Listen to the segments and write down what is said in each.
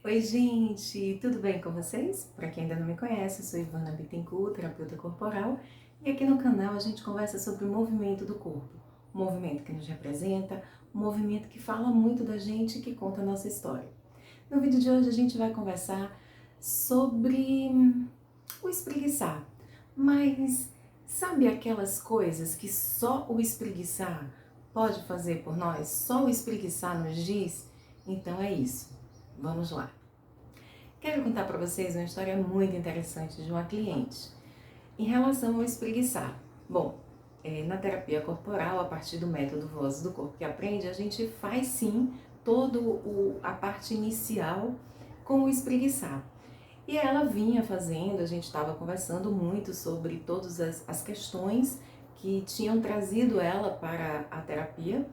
Oi, gente, tudo bem com vocês? Para quem ainda não me conhece, eu sou Ivana Bittencourt, terapeuta corporal, e aqui no canal a gente conversa sobre o movimento do corpo, um movimento que nos representa, um movimento que fala muito da gente e que conta a nossa história. No vídeo de hoje a gente vai conversar sobre o espreguiçar, mas sabe aquelas coisas que só o espreguiçar pode fazer por nós? Só o espreguiçar nos diz? Então é isso. Vamos lá. Quero contar para vocês uma história muito interessante de uma cliente em relação ao espreguiçar. Bom, na terapia corporal, a partir do método Vozes do Corpo que Aprende, a gente faz sim toda a parte inicial com o espreguiçar. E ela vinha fazendo, a gente estava conversando muito sobre todas as questões que tinham trazido ela para a terapia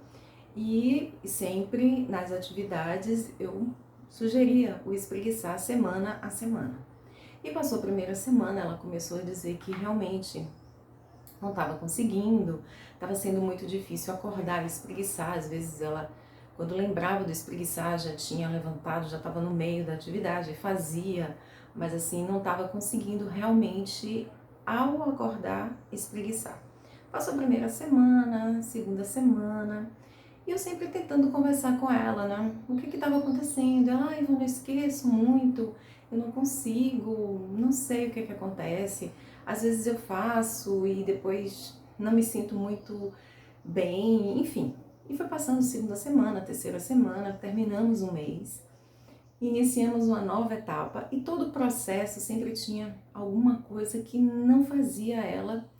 e sempre nas atividades eu sugeria o espreguiçar semana a semana. E passou a primeira semana, ela começou a dizer que realmente não estava conseguindo, estava sendo muito difícil acordar e espreguiçar. Às vezes ela, quando lembrava do espreguiçar, já tinha levantado, já estava no meio da atividade, fazia, mas assim, não estava conseguindo realmente, ao acordar, espreguiçar. Passou a primeira semana, segunda semana, e eu sempre tentando conversar com ela, né? O que estava acontecendo? Ela, ai, eu não esqueço muito, eu não consigo, não sei o que acontece. Às vezes eu faço e depois não me sinto muito bem, enfim. E foi passando a segunda semana, a terceira semana, terminamos um mês, iniciamos uma nova etapa e todo o processo sempre tinha alguma coisa que não fazia ela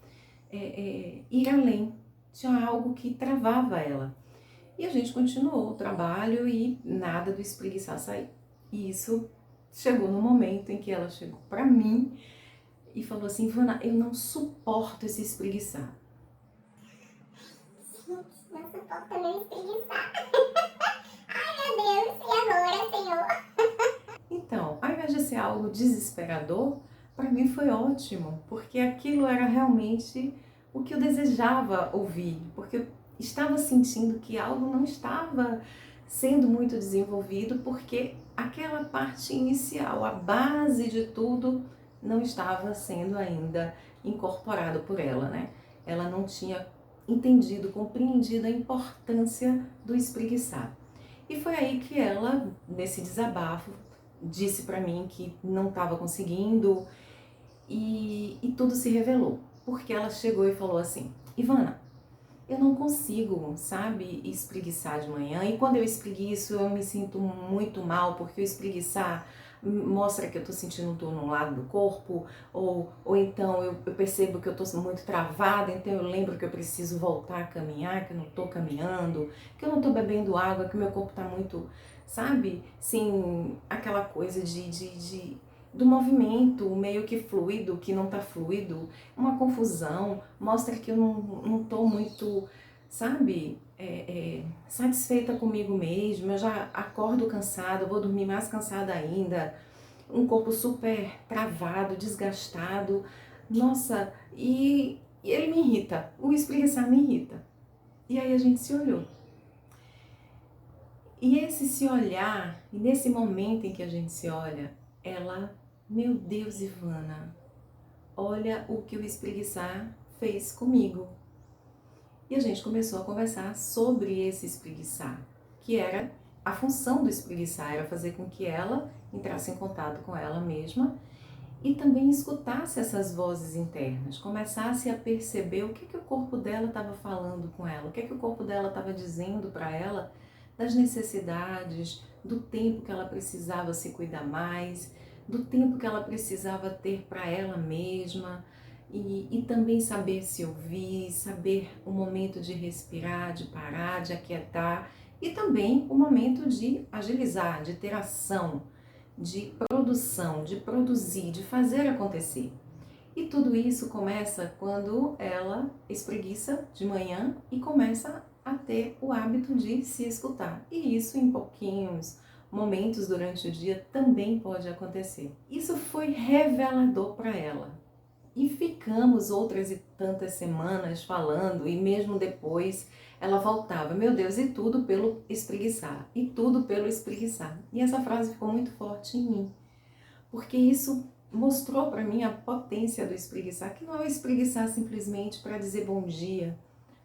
ir além, tinha algo que travava ela. E a gente continuou o trabalho e nada do espreguiçar sair. E isso chegou no momento em que ela chegou para mim e falou assim, Ivana, eu não suporto esse espreguiçar. Gente, não suporta nem espreguiçar. Ai, meu Deus, e agora, Senhor? Então, ao invés de ser algo desesperador, para mim foi ótimo, porque aquilo era realmente o que eu desejava ouvir, porque eu estava sentindo que algo não estava sendo muito desenvolvido, porque aquela parte inicial, a base de tudo, não estava sendo ainda incorporado por ela, né? Ela não tinha entendido, compreendido a importância do espreguiçar. E foi aí que ela, nesse desabafo, disse para mim que não estava conseguindo e tudo se revelou. Porque ela chegou e falou assim, Ivana, eu não consigo, sabe, espreguiçar de manhã. E quando eu espreguiço, eu me sinto muito mal, porque o espreguiçar mostra que eu tô sentindo dor num lado do corpo, ou então eu percebo que eu tô muito travada, então eu lembro que eu preciso voltar a caminhar, que eu não tô caminhando, que eu não tô bebendo água, que meu corpo tá muito, sabe, sim, aquela coisa do movimento meio que fluido, que não tá fluido, uma confusão, mostra que eu não tô muito, sabe, satisfeita comigo mesma, eu já acordo cansada, vou dormir mais cansada ainda, um corpo super travado, desgastado, nossa, e ele me irrita, o espreguiçar me irrita. E aí a gente se olhou. E esse se olhar, e nesse momento em que a gente se olha, ela, meu Deus, Ivana, olha o que o espreguiçar fez comigo. E a gente começou a conversar sobre esse espreguiçar, que era a função do espreguiçar, era fazer com que ela entrasse em contato com ela mesma e também escutasse essas vozes internas, começasse a perceber o que o corpo dela estava falando com ela, o que o corpo dela estava dizendo para ela das necessidades, do tempo que ela precisava se cuidar mais, do tempo que ela precisava ter para ela mesma, e também saber se ouvir, saber o momento de respirar, de parar, de aquietar, e também o momento de agilizar, de ter ação, de produção, de produzir, de fazer acontecer. E tudo isso começa quando ela espreguiça de manhã e começa a ter o hábito de se escutar. E isso em pouquinhos momentos durante o dia também pode acontecer. Isso foi revelador para ela. E ficamos outras e tantas semanas falando, e mesmo depois ela voltava, meu Deus, e tudo pelo espreguiçar, e tudo pelo espreguiçar. E essa frase ficou muito forte em mim, porque isso mostrou para mim a potência do espreguiçar, que não é o espreguiçar simplesmente para dizer bom dia,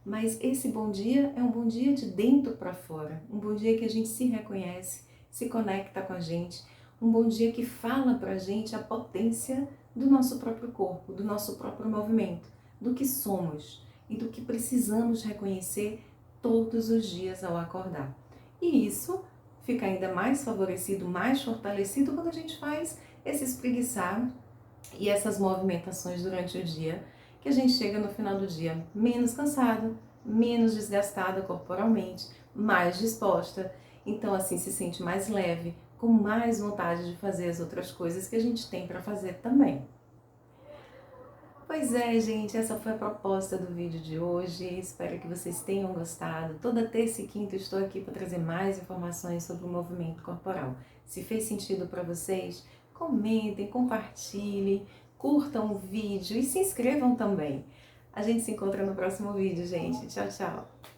mas esse bom dia é um bom dia de dentro para fora, um bom dia que a gente se reconhece, se conecta com a gente, um bom dia que fala para a gente a potência do nosso próprio corpo, do nosso próprio movimento, do que somos e do que precisamos reconhecer todos os dias ao acordar. E isso fica ainda mais favorecido, mais fortalecido quando a gente faz esse espreguiçar e essas movimentações durante o dia, que a gente chega no final do dia menos cansado, menos desgastada corporalmente, mais disposta, então assim se sente mais leve, com mais vontade de fazer as outras coisas que a gente tem para fazer também. Pois é, gente, essa foi a proposta do vídeo de hoje. Espero que vocês tenham gostado. Toda terça e quinta eu estou aqui para trazer mais informações sobre o movimento corporal. Se fez sentido para vocês, comentem, compartilhem, curtam o vídeo e se inscrevam também. A gente se encontra no próximo vídeo, gente. Tchau, tchau!